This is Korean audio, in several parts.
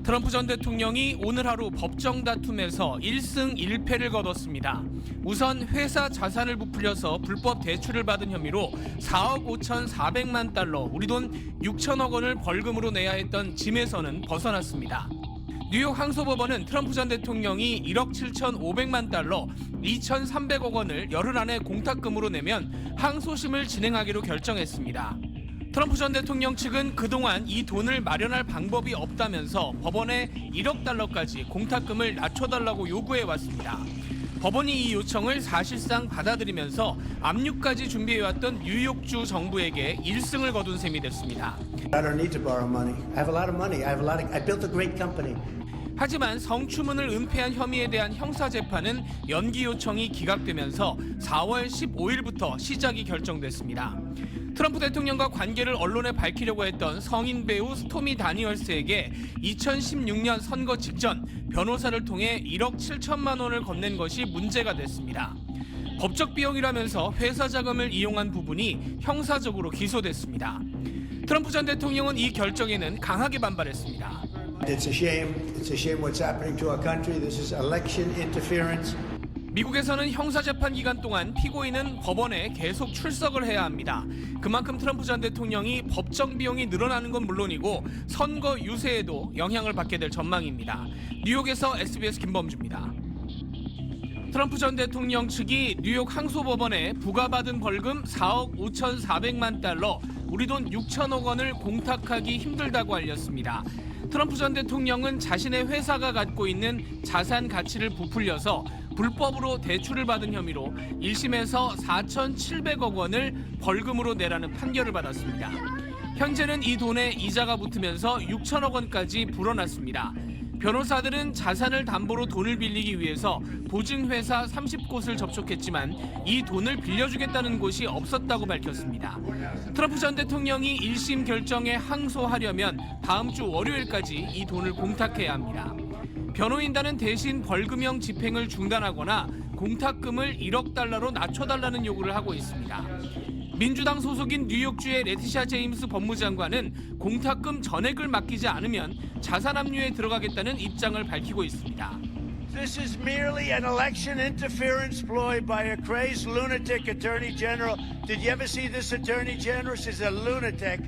트럼프 전 대통령이 오늘 하루 법정 다툼에서 1승 1패를 거뒀습니다. 우선 회사 자산을 부풀려서 불법 대출을 받은 혐의로 4억 5,400만 달러, 우리 돈 6천억 원을 벌금으로 내야 했던 짐에서는 벗어났습니다. 뉴욕 항소법원은 트럼프 전 대통령이 1억 7,500만 달러, 2,300억 원을 열흘 안에 공탁금으로 내면 항소심을 진행하기로 결정했습니다. 트럼프 전 대통령 측은 그동안 이 돈을 마련할 방법이 없다면서 법원에 1억 달러까지 공탁금을 낮춰달라고 요구해왔습니다. 법원이 이 요청을 사실상 받아들이면서 압류까지 준비해왔던 뉴욕주 정부에게 1승을 거둔 셈이 됐습니다. I don't need to borrow money. I have a lot of money. I built a great company. 하지만 성추문을 은폐한 혐의에 대한 형사재판은 연기 요청이 기각되면서 4월 15일부터 시작이 결정됐습니다. 트럼프 대통령과 관계를 언론에 밝히려고 했던 성인 배우 스토미 다니얼스에게 2016년 선거 직전 변호사를 통해 1억 7천만 원을 건넨 것이 문제가 됐습니다. 법적 비용이라면서 회사 자금을 이용한 부분이 형사적으로 기소됐습니다. 트럼프 전 대통령은 이 결정에는 강하게 반발했습니다. It's a shame. It's a shame what's happening to our country. This is election interference. 미국에서는 형사재판 기간 동안 피고인은 법원에 계속 출석을 해야 합니다. 그만큼 트럼프 전 대통령이 법정 비용이 늘어나는 건 물론이고 선거 유세에도 영향을 받게 될 전망입니다. 뉴욕에서 SBS 김범주입니다. 트럼프 전 대통령 측이 뉴욕 항소법원에 부과받은 벌금 4억 5,400만 달러, 우리 돈 6천억 원을 공탁하기 힘들다고 알렸습니다. 트럼프 전 대통령은 자신의 회사가 갖고 있는 자산 가치를 부풀려서 불법으로 대출을 받은 혐의로 1심에서 4,700억 원을 벌금으로 내라는 판결을 받았습니다. 현재는 이 돈에 이자가 붙으면서 6천억 원까지 불어났습니다. 변호사들은 자산을 담보로 돈을 빌리기 위해서 보증회사 30곳을 접촉했지만 이 돈을 빌려주겠다는 곳이 없었다고 밝혔습니다. 트럼프 전 대통령이 1심 결정에 항소하려면 다음 주 월요일까지 이 돈을 공탁해야 합니다. 변호인단은 대신 벌금형 집행을 중단하거나 공탁금을 1억 달러로 낮춰달라는 요구를 하고 있습니다. 민주당 소속인 뉴욕주의 레티샤 제임스 법무장관은 공탁금 전액을 맡기지 않으면 자산 압류에 들어가겠다는 입장을 밝히고 있습니다. This is merely an election interference ploy by a crazed lunatic attorney general. Did you ever see this attorney general? She's a lunatic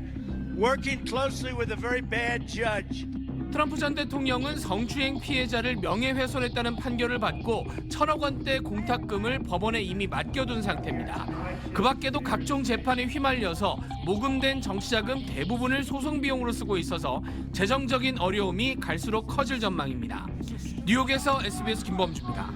working closely with a very bad judge. 트럼프 전 대통령은 성추행 피해자를 명예훼손했다는 판결을 받고 1,000억 원대 공탁금을 법원에 이미 맡겨둔 상태입니다. 그 밖에도 각종 재판에 휘말려서 모금된 정치자금 대부분을 소송 비용으로 쓰고 있어서 재정적인 어려움이 갈수록 커질 전망입니다. 뉴욕에서 SBS 김범주입니다.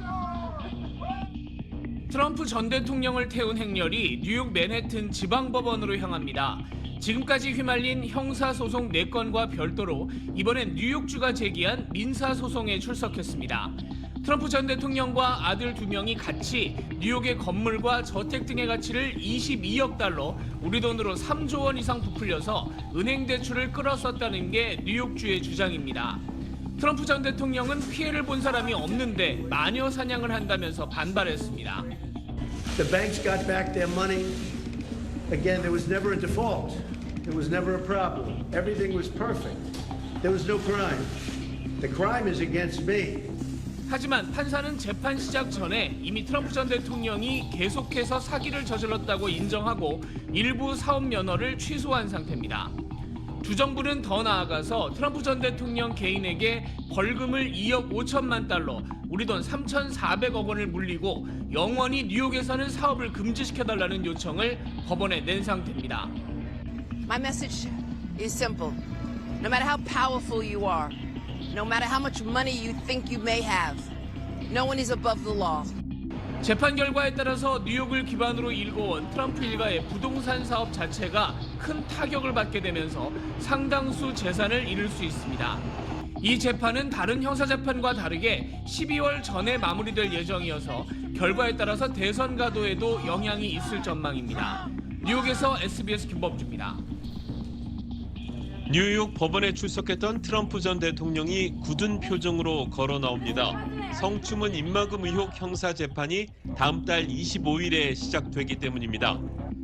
트럼프 전 대통령을 태운 행렬이 뉴욕 맨해튼 지방법원으로 향합니다. 지금까지 휘말린 형사소송 4건과 별도로 이번엔 뉴욕주가 제기한 민사소송에 출석했습니다. 트럼프 전 대통령과 아들 2명이 같이 뉴욕의 건물과 저택 등의 가치를 22억 달러, 우리 돈으로 3조 원 이상 부풀려서 은행 대출을 끌어썼다는 게 뉴욕주의 주장입니다. 트럼프 전 대통령은 피해를 본 사람이 없는데 마녀 사냥을 한다면서 반발했습니다. The banks got back their money. Again, there was never a default. There was never a problem. Everything was perfect. There was no crime. The crime is against me. 하지만 판사는 재판 시작 전에 이미 트럼프 전 대통령이 계속해서 사기를 저질렀다고 인정하고 일부 사업 면허를 취소한 상태입니다. 주정부는 더 나아가서 트럼프 전 대통령 개인에게 벌금을 2억 5천만 달러, 우리 돈 3,400억 원을 물리고 영원히 뉴욕에서는 사업을 금지시켜달라는 요청을 법원에 낸 상태입니다. My message is simple. No matter how powerful you are, no matter how much money you think you may have, no one is above the law. 재판 결과에 따라서 뉴욕을 기반으로 일궈온 트럼프 일가의 부동산 사업 자체가 큰 타격을 받게 되면서 상당수 재산을 잃을 수 있습니다. 이 재판은 다른 형사재판과 다르게 12월 전에 마무리될 예정이어서 결과에 따라서 대선 가도에도 영향이 있을 전망입니다. 뉴욕에서 SBS 김범주입니다. 뉴욕 법원에 출석했던 트럼프 전 대통령이 굳은 표정으로 걸어 나옵니다. 성추문 입막음 의혹 형사 재판이 다음 달 25일에 시작되기 때문입니다.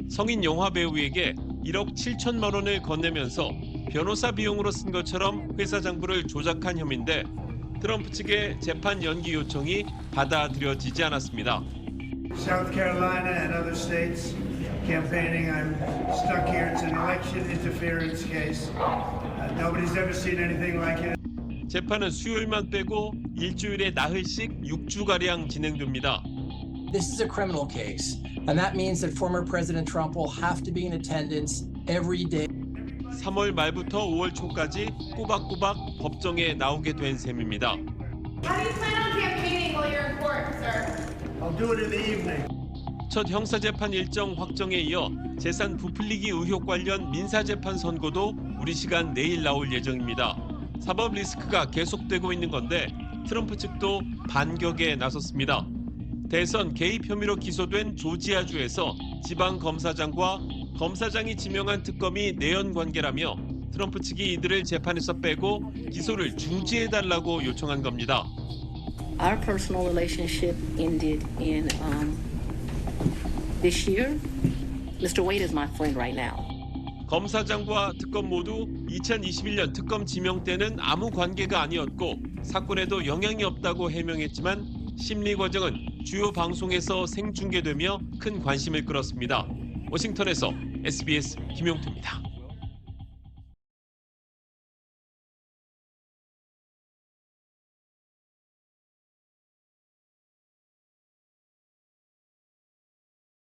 성인 영화 배우에게 1억 7천만 원을 건네면서 변호사 비용으로 쓴 것처럼 회사 장부를 조작한 혐의인데 트럼프 측의 재판 연기 요청이 받아들여지지 않았습니다. South Carolina and other states campaigning. I'm stuck here. It's an election interference case. Nobody's ever seen anything like it. 재판은 수요일만 빼고 일주일에 나흘씩 6주가량 진행됩니다. This is a criminal case, and that means that former President Trump will have to be in attendance every day. 3월 말부터 5월 초까지 꼬박꼬박 법정에 나오게 된 셈입니다. How do you plan on campaigning while you're in court, sir? I'll do it in the evening. 첫 형사재판 일정 확정에 이어 재산 부풀리기 의혹 관련 민사재판 선고도 우리 시간 내일 나올 예정입니다. 사법 리스크가 계속되고 있는 건데 트럼프 측도 반격에 나섰습니다. 대선 개입 혐의로 기소된 조지아주에서 지방검사장과 검사장이 지명한 특검이 내연 관계라며 트럼프 측이 이들을 재판에서 빼고 기소를 중지해달라고 요청한 겁니다. Our personal relationship ended in this year. Mr. Wade is my friend right now. 검사장과 특검 모두 2021년 특검 지명 때는 아무 관계가 아니었고 사건에도 영향이 없다고 해명했지만 심리 과정은 주요 방송에서 생중계되며 큰 관심을 끌었습니다. 워싱턴에서 SBS 김용태입니다.